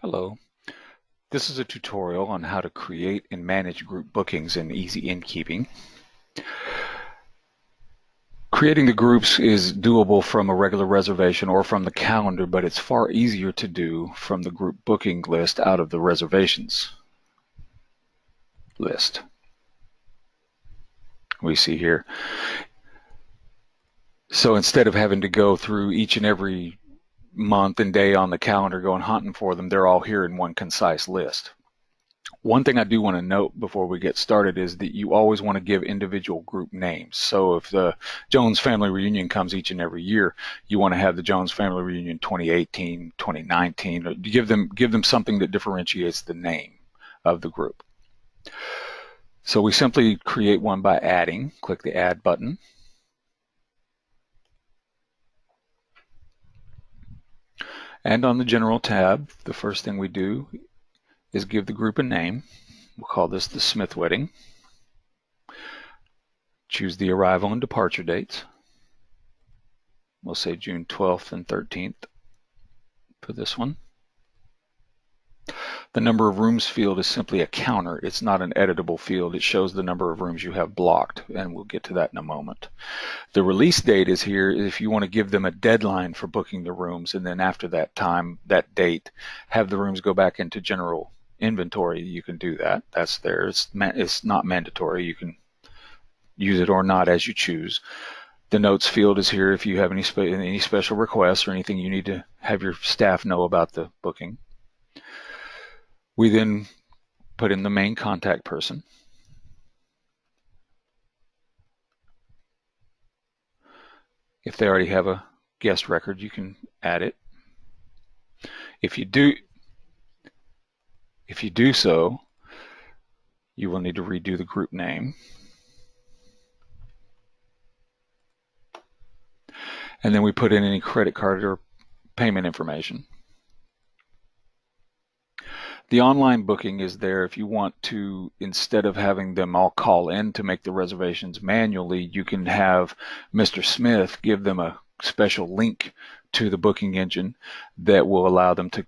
Hello. This is a tutorial on how to create and manage group bookings in Easy InnKeeping. Creating the groups is doable from a regular reservation or from the calendar, but it's far easier to do from the group booking list out of the reservations list. We see here. So instead of having to go through each and every month and day on the calendar going hunting for them, they're all here in one concise list. One thing I do want to note before we get started is that you always want to give individual group names. So if the Jones Family Reunion comes each and every year, you want to have the Jones Family Reunion 2018, 2019, or give them something that differentiates the name of the group. So we simply create one by adding, click the add button. And on the general tab, the first thing we do is give the group a name. We'll call this the Smith Wedding. Choose the arrival and departure dates. We'll say June 12th and 13th for this one. The number of rooms field is simply a counter. It's not an editable field. It shows the number of rooms you have blocked, and we'll get to that in a moment. The release date is here if you want to give them a deadline for booking the rooms, and then after that time, that date, have the rooms go back into general inventory. You can do that. That's there. It's not mandatory. You can use it or not as you choose. The notes field is here if you have any special requests or anything you need to have your staff know about the booking. We then put in the main contact person. If they already have a guest record, you can add it. If you do so, you will need to redo the group name. And then we put in any credit card or payment information. The online booking is there if you want to, instead of having them all call in to make the reservations manually, you can have Mr. Smith give them a special link to the booking engine that will allow them to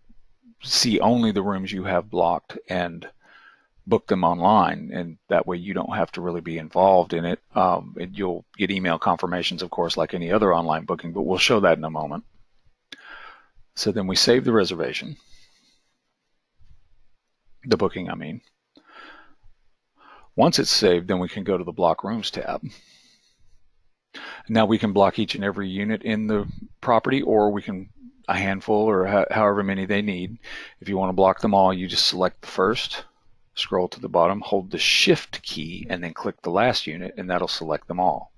see only the rooms you have blocked and book them online, and that way you don't have to really be involved in it. You'll get email confirmations, of course, like any other online booking, but we'll show that in a moment. So then we save the reservation. The booking, I mean. Once it's saved, then we can go to the Block Rooms tab. Now we can block each and every unit in the property, or we can a handful or however many they need. If you want to block them all, you just select the first, scroll to the bottom, hold the Shift key, and then click the last unit, and that'll select them all.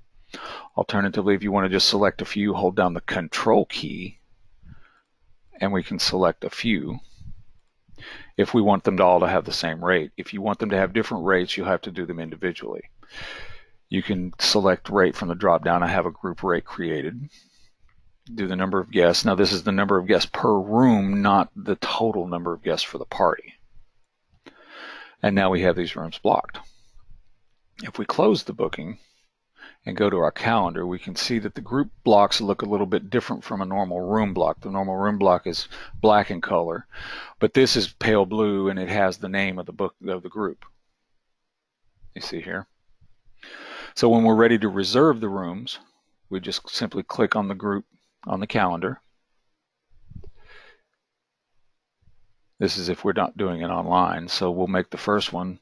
Alternatively, if you want to just select a few, hold down the Control key, and we can select a few. If we want them all to have the same rate. If you want them to have different rates, you'll have to do them individually. You can select rate from the drop down. I have a group rate created. Do the number of guests. Now this is the number of guests per room, not the total number of guests for the party. And now we have these rooms blocked. If we close the booking and go to our calendar, we can see that the group blocks look a little bit different from a normal room block. The normal room block is black in color, but this is pale blue and it has the name of the group. You see here. So when we're ready to reserve the rooms, we just simply click on the group on the calendar. This is if we're not doing it online. So we'll make the first one,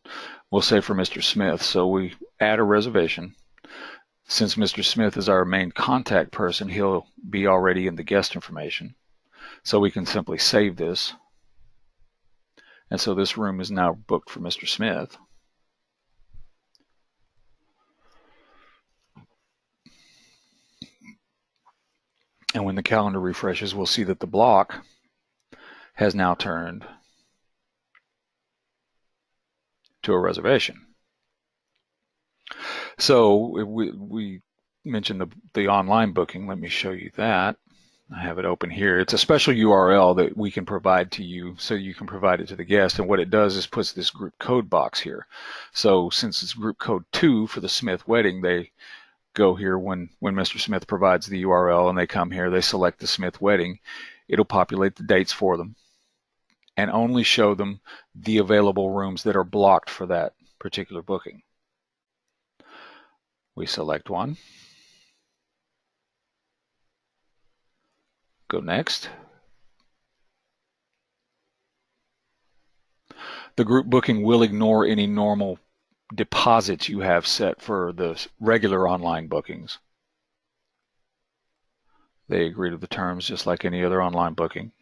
we'll say for Mr. Smith. So we add a reservation. Since Mr. Smith is our main contact person, he'll be already in the guest information. So we can simply save this. And so this room is now booked for Mr. Smith. And when the calendar refreshes, we'll see that the block has now turned to a reservation. So we mentioned the online booking. Let me show you that. I have it open here. It's a special URL that we can provide to you so you can provide it to the guest. And what it does is puts this group code box here. So since it's group code 2 for the Smith wedding, they go here when Mr. Smith provides the URL and they come here, they select the Smith wedding. It'll populate the dates for them. and only show them the available rooms that are blocked for that particular booking. We select one, go next. The group booking will ignore any normal deposits you have set for the regular online bookings. They agree to the terms just like any other online booking.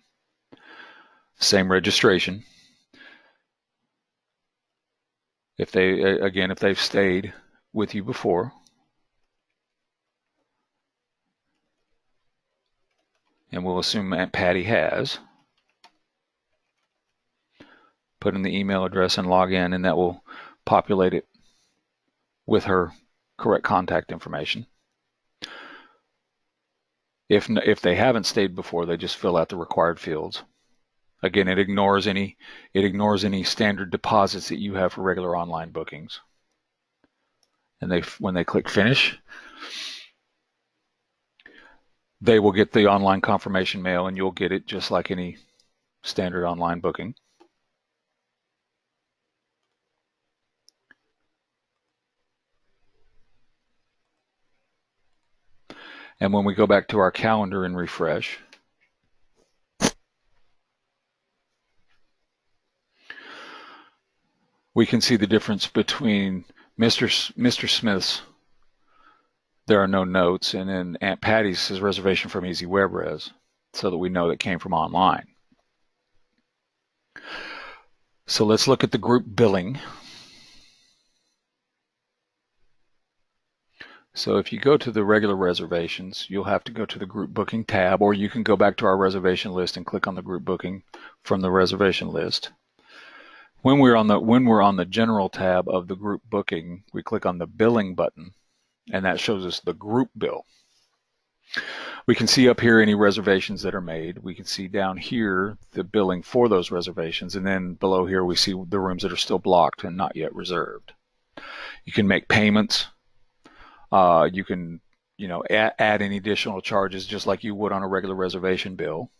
Same registration. If they've stayed with you before, and we'll assume Aunt Patty has, put in the email address and log in, and that will populate it with her correct contact information. If they haven't stayed before, they just fill out the required fields. Again, it ignores any standard deposits that you have for regular online bookings. And when they click finish, they will get the online confirmation mail, and you'll get it just like any standard online booking. And when we go back to our calendar and refresh, we can see the difference between Mr. Smith's, there are no notes, and then Aunt Patty's his reservation from Easy Web Res, so that we know that came from online. So let's look at the group billing. So if you go to the regular reservations, you'll have to go to the group booking tab, or you can go back to our reservation list and click on the group booking from the reservation list. When we're on the general tab of the group booking, we click on the billing button, and that shows us the group bill. We can see up here any reservations that are made. We can see down here the billing for those reservations, and then below here we see the rooms that are still blocked and not yet reserved. You can make payments. You can, add any additional charges just like you would on a regular reservation bill.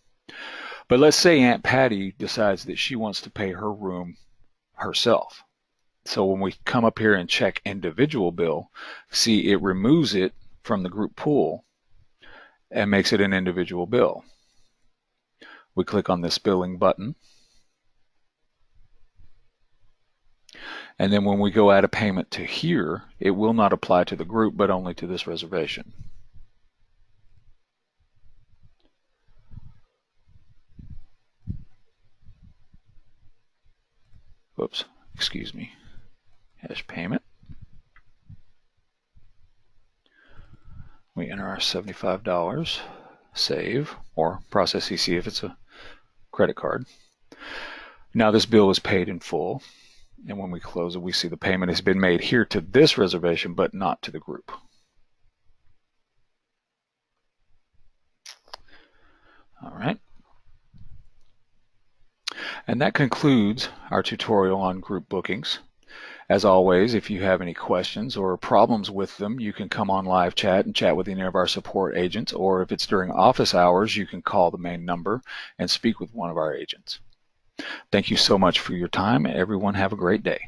But let's say Aunt Patty decides that she wants to pay her room herself. So when we come up here and check individual bill, see it removes it from the group pool and makes it an individual bill. We click on this billing button. And then when we go add a payment to here, it will not apply to the group, but only to this reservation. Whoops, excuse me. Hash payment. We enter our $75, save, or process EC if it's a credit card. Now this bill is paid in full. And when we close it, we see the payment has been made here to this reservation, but not to the group. All right. And that concludes our tutorial on group bookings. As always, if you have any questions or problems with them, you can come on live chat and chat with any of our support agents, or if it's during office hours, you can call the main number and speak with one of our agents. Thank you so much for your time. Everyone have a great day.